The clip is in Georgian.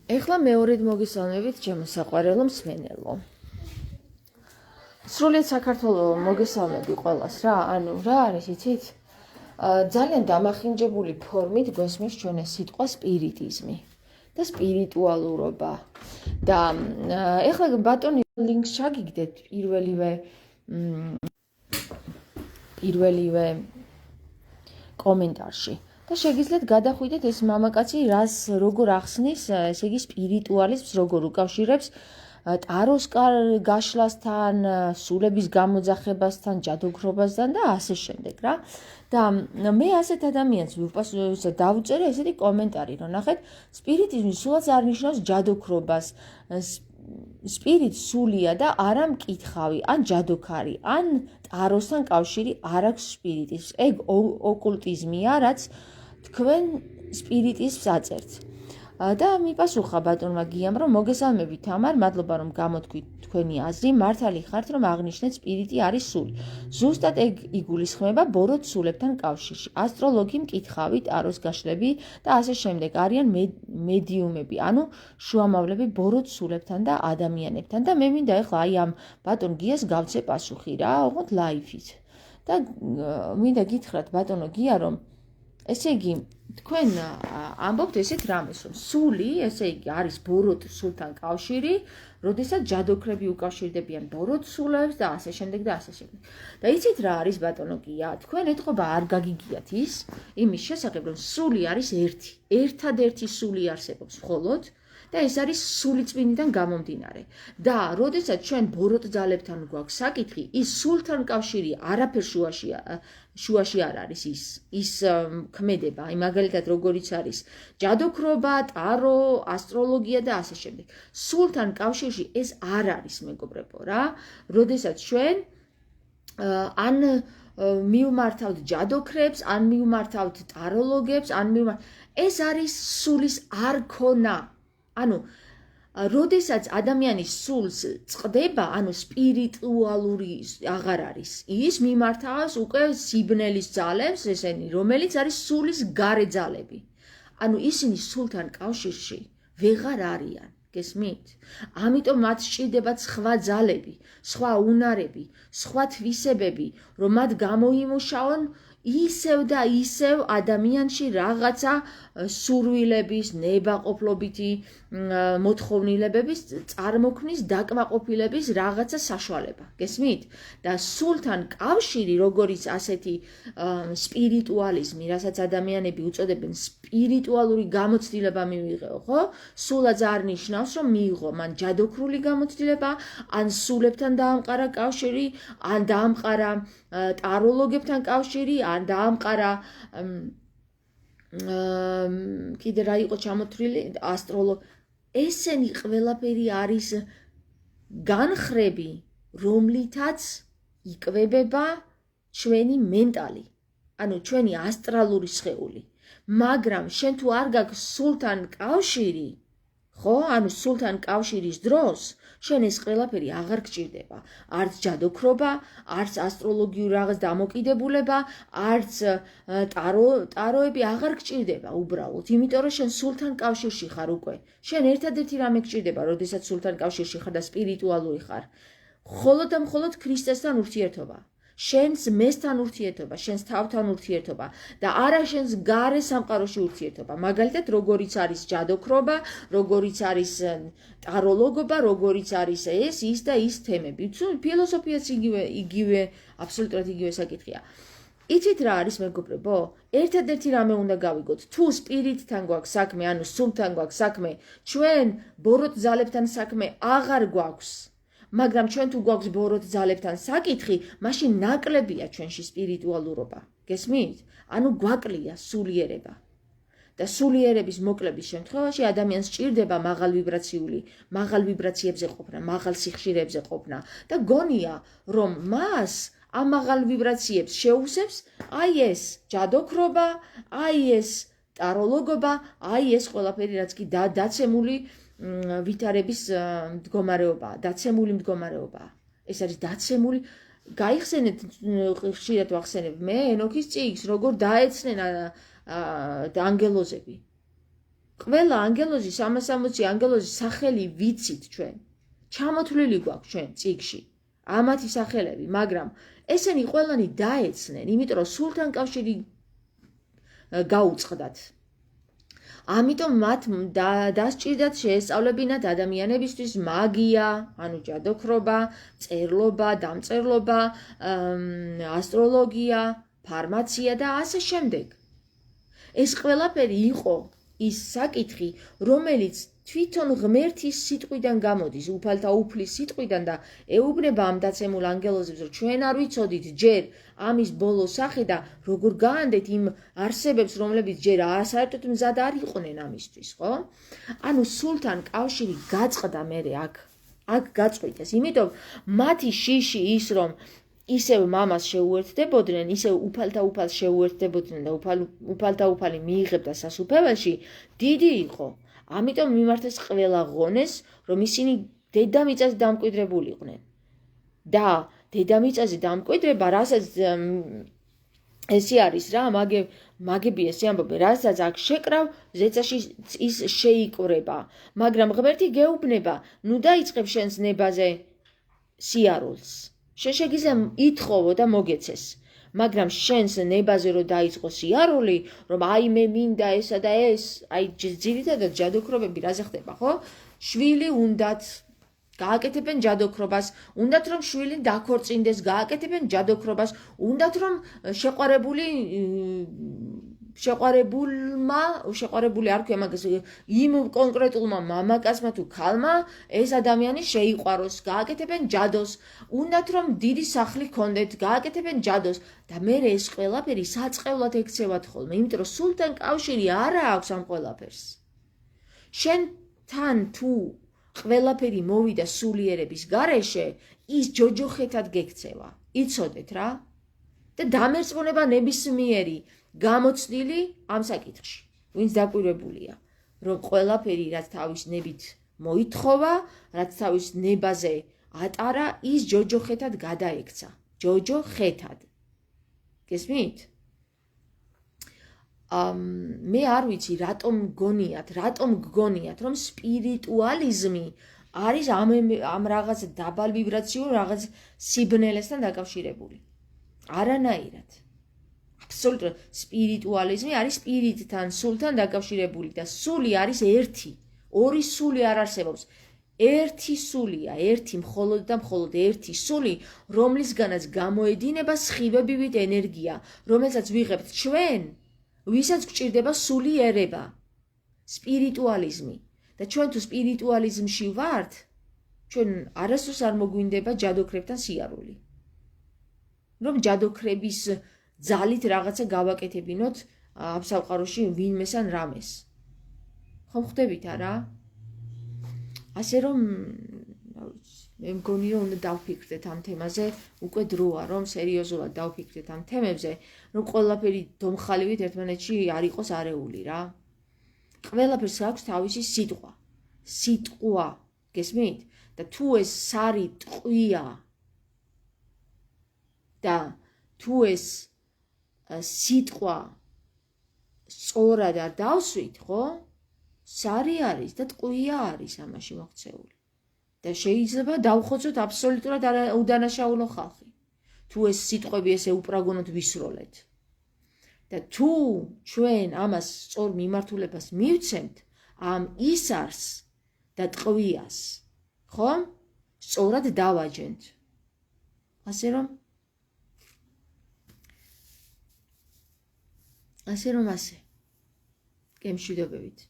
ეხლა მეორედ მოგესალმებით ჩემო საყვარელო მსმენელო. სრულიად საქართველოს მოგესალმები ყველას რა, რა არის იცით? ძალიან დამახინჯებული ფორმით გვესმის ჩვენ ეს სიტყვა სპირიტიზმი და სპირიტუალურობა. და ეხლა ბატონი ლინკს ჩაგიგდეთ პირველივე კომენტარში. და შეგიძლიათ გადახვიდეთ ეს მამაკაცი რას როგორ ახსნის, ესე იგი სპირიტუალიზმს როგორ უკავშირებს ტაროს გაშლასთან, სულების გამოძახებასთან, ჯადოქრობასთან და ასე შემდეგ რა. და მე ასეთ ადამიანს დავუწერე ესეთი კომენტარი, რომ ნახეთ, სპირიტიზმი სულაც არ ნიშნავს ჯადოქრობას. სპირიტი სულია და არა მკითხავი, ან ჯადოქარი, ან ტაროსთან კავშირი არ აქვს სპირიტის. ეგ ოკულტიზმია, რაც თქვენ სპირიტიზმს აწერთ. და მიპასუხა ბატონმა გიამ, რომ მოგესალმებით თამარ, მადლობა რომ გამოთქვით თქვენი აზრი, მართალი ხართ რომ აღნიშნეთ სპირიტი არის სული. ზუსტად ეგ იგულისხმება ბოროტ სულებთან კავშირში. ასტროლოგი, მკითხავი, ტაროს გაშლები და ასე შემდეგ არიან მედიუმები, ანუ შუამავლები ბოროტ სულებთან და ადამიანებთან. და მე მინდა ეხლა აი ამ ბატონ გიას გავცე პასუხი რა, ოღონდ ლაივით. და მინდა გითხრათ ბატონო გია, რომ ესე იგი თქვენ ამბობთ ესეთ რამეს, რომ სული, ესე იგი არის ბოროტ სულთან კავშირი, როდესაც ჯადოქრები უკავშირდებიან ბოროტ სულებს და ასე შემდეგ და ასე შემდეგ. და იცით რა არის ბატონო გია, თქვენ ეთყობა არ გაგიგიათ ის იმის შესახებ, რომ სული არის ერთი, ერთადერთი სული არსებობს მხოლოდ და ეს არის სულიწმინიდან გამომდინარე. და როდესაც ჩვენ ბოროტ ძალებთან გვაქვს საკითხი, ის სულთან კავშირი არაფერ შუაში არ არის ის ქმედება, აი მაგალითად როგორიც არის ჯადოქრობა, ტარო, ასტროლოგია და ასე შემდეგ. სულთან კავშირში ეს არ არის მეგობრებო რა, როდესაც ჩვენ ან მივმართავთ ჯადოქრებს, ან მივმართავთ ტაროლოგებს, ეს არის სულის არქონა. ანუ როდესაც ადამიანის სულს წყდება, ანუ სპირიტუალური აღარ არის, ის მიმართავს უკვე სიბნელის ძალებს, ესენი, რომელიც არის სულის გარე ძალები. ანუ ისინი სულთან კავშირში ვეღარ არიან, გესმით? ამიტომ მათ სჭირდებათ სხვა ძალები, სხვა უნარები, სხვა თვისებები, რომ მათ გამოიმუშაონ ისევ და ისევ ადამიანში რაღაცა სურვილების, ნებაყოფლობითი მოთხოვნილებების წარმოქმნის დაკმაყოფილების რაღაცა საშუალება. გესმით? და სულთან კავშირი, როგორიც ასეთი სპირიტუალიზმი, რასაც ადამიანები უწოდებენ სპირიტუალური გამოცდილება მივიღეო, ხო? სულაც არ ნიშნავს, რომ მიიღო მან ჯადოქრული გამოცდილება, ან სულებთან დაამყარა კავშირი, ან დაამყარა ტაროლოგებთან კავშირი, ან დაამყარა კიდე რა იყო ჩამოთვლილი ესენი ყველაფერი არის განხრები, რომლითაც იკვებება ჩვენი მენტალი, ანუ ჩვენი ასტრალური სხეული. მაგრამ შენ თუ არ გაქვს სულთან კავშირი, ხო, ანუ სულთან კავშირის დროს შენ ეს ყველაფერი აღარ გჭირდება. არც ჯადოქრობა, არც ასტროლოგიური რაღაც დამოკიდებულება, არც ტაროები აღარ გჭირდება უბრალოდ, იმიტომ რომ შენ სულთან კავშირში ხარ უკვე. შენ ერთადერთი რამე გჭირდება, როდესაც სულთან კავშირში ხარ და სპირიტუალური ხარ, მხოლოდ და მხოლოდ ქრისტესთან ურთიერთობა. შენს მესთან ურთიერთობა, შენს თავთან ურთიერთობა და არა შენს გარე სამყაროში ურთიერთობა. მაგალითად, როგორიც არის ჯადოქრობა, როგორიც არის ტაროლოგობა, როგორიც არის ის და ის თემები. ფილოსოფიაც იგივე, აბსოლუტურად იგივე საკითხია. იცით რა არის მეგობრებო? ერთადერთი რამე უნდა გავიგოთ, თუ სპირიტთან გვაქვს საქმე, ანუ სულთან გვაქვს საქმე, ჩვენ ბოროტ ძალებთან საქმე აღარ გვაქვს. მაგრამ ჩვენ თუ გვაქვს ბოროტ ძალებთან საკითხი, მაშინ ნაკლებია ჩვენში სპირიტუალურობა. გესმით? ანუ გვაკლია სულიერება. და სულიერების მოკლების შემთხვევაში ადამიანს სჭირდება მაღალ ვიბრაციებზე ყოფნა, მაღალ სიხშირეებზე ყოფნა და გონია, რომ მას ამ მაღალ ვიბრაციებს შეუსებს აი ეს ჯადოქრობა, აი ეს ტაროლოგობა, აი ეს ყველაფერი, რაც კი დაცემული ვითარების მდგომარეობა, დაცემული მდგომარეობა. ეს არის დაცემული, გაიხსენეთ, ხშირად ვახსენებ მე ენოქის წიგნს, როგორ დაეცნენ ანგელოზები. ყველა ანგელოზის 360 ანგელოზის სახელი ვიცით ჩვენ. ჩამოთვლილი გვაქვს ჩვენ წიგში. ამათი სახელები, მაგრამ ესენი ყველანი დაეცნენ, იმიტომ რომ სულთან კავშირი გაუწყდათ. ამიტომ მათ დასჭირდათ შეესწავლებინათ ადამიანებისთვის მაგია, ანუ ჯადოქრობა, წერლობა, დამწერლობა, ასტროლოგია, ფარმაცია და ასე შემდეგ. ეს ყველაფერი იყო ის საკითხი, რომელიც თვითონ ღმერთის სიტყვიდან გამოდის, უფალთა უფლის სიტყვიდან და ეუბნება ამ დაცემულ ანგელოზებს, რომ ჩვენ არ ვიცოდით ჯერ ამის ბოლო სახე და როგორ გაანდეთ იმ არსებებს, რომლებიც ჯერ საერთოდ მზად არ იყვნენ ამისთვის, ხო? ანუ სულთან კავშირი გაწყდა მერე აქ გაწყვიტეს, იმიტომ მათი შიში ის რომ ისევ მამას შეუერთდებოდნენ, ისევ უფალთა უფალს შეუერთდებოდნენ და უფალთა უფალი მიიღებდა სასუფეველში, დიდი იყო. ამიტომ მიმართეს ყველა ღონეს, რომ ისინი დედამიწაზე დამკვიდრებულიყვნენ. და დედამიწაზე დამკვიდრება, რასაც ესე არის რა, მაგები ესე ამბობენ, რასაც აქ შეკრავ, ზეცაში ის შეიკვრება. მაგრამ ღმერთი გეუბნება, ნუ დაიწყებ შენს ნებაზე სიარულს. შენ შეგიძლია ითხოვო და მოგეცეს. მაგრამ შენს ნებაზე რომ დაიწყო სიარული, რომ აი მე მინდა ესა და ეს, აი ძირითადად ჯადოქრობები რაზე ხდება, ხო? შვილი უნდათ გააკეთებენ ჯადოქრობას, უნდათ რომ შვილი დაქორწინდეს, გააკეთებენ ჯადოქრობას, უნდათ რომ შეყვარებული არ ქვია მაგას, იმ კონკრეტულმა მამაკაცმა თუ ქალმა ეს ადამიანი შეიყვაროს, გააკეთებენ ჯადოს, უნდათ რომ დიდი სახლი ქონდეთ, გააკეთებენ ჯადოს და მე ეს ყველაფერი საწყევლად ექცევათ ხოლმე, იმიტომ რომ სულთან კავშირი არა აქვს ამ ყველაფერს. შენთან თუ ყველაფერი მოვიდა სულიერების გარეშე, ის ჯოჯოხეთად გექცევა. იცოდეთ რა? და დამერწმუნება ნებისმიერი გამოცდილი ამ საკითხში, ვინც დაკვირვებულია, რომ ყველაფერი რაც თავის ნებით მოითხოვა, რაც თავის ნებაზე ატარა, ის ჯოჯოხეთად გადაექცა. ჯოჯოხეთად. გესმით? მე არ ვიცი, რატომ გგონიათ, რომ სპირიტუალიზმი არის ამ რაღაც დაბალ ვიბრაციულ რაღაც სიბნელესთან დაკავშირებული. არანაირად. აბსოლუტურად სპირიტუალიზმი არის სპირიტთან, სულთან დაკავშირებული და სული არის ერთი. ორი სული არ არსებობს. ერთი სულია, ერთი მხოლოდ და მხოლოდ ერთი სული, რომლისგანაც გამოედინება სხივებივით ენერგია, რომელსაც ვიღებთ ჩვენ, ვისაც გვჭირდება სულიერება, სპირიტუალიზმი. და ჩვენ თუ სპირიტუალიზმში ვართ, ჩვენ არასდროს არ მოგვინდება ჯადოქრებთან სიარული. რომ ჯადოქრების ძალით რაღაცა გავაკეთებინოთ ამ სამყაროში ვინმეს ან რამეს. ხომ ხვდებით არა? ასე რომ მე მგონი რომ უნდა დავფიქრდეთ ამ თემაზე, უკვე დროა რომ სერიოზულად დავფიქრდეთ ამ თემებზე, რომ ყველაფერი დომხალივით ერთმანეთში არ იყოს არეული რა. ყველაფერს აქვს თავისი სიტყვა. სიტყვა, გესმით? და თუ ეს სარი ტყვია და თუ ეს სიტყვა სწორად არ დავსვით, ხო? სარი არის და ტყვია არის ამაში მოქცეული. და შეიძლება დავხოცოთ აბსოლუტურად უდანაშაულო ხალხი. თუ ეს სიტყვები ესე უპრაგონოდ ვისროლეთ. და თუ ჩვენ ამას სწორ მიმართულებას მივცემთ, ამ ისარს და ტყვიას, ხომ? სწორად დავაჯენთ. ასე რომ ასე. გემშვიდობებით.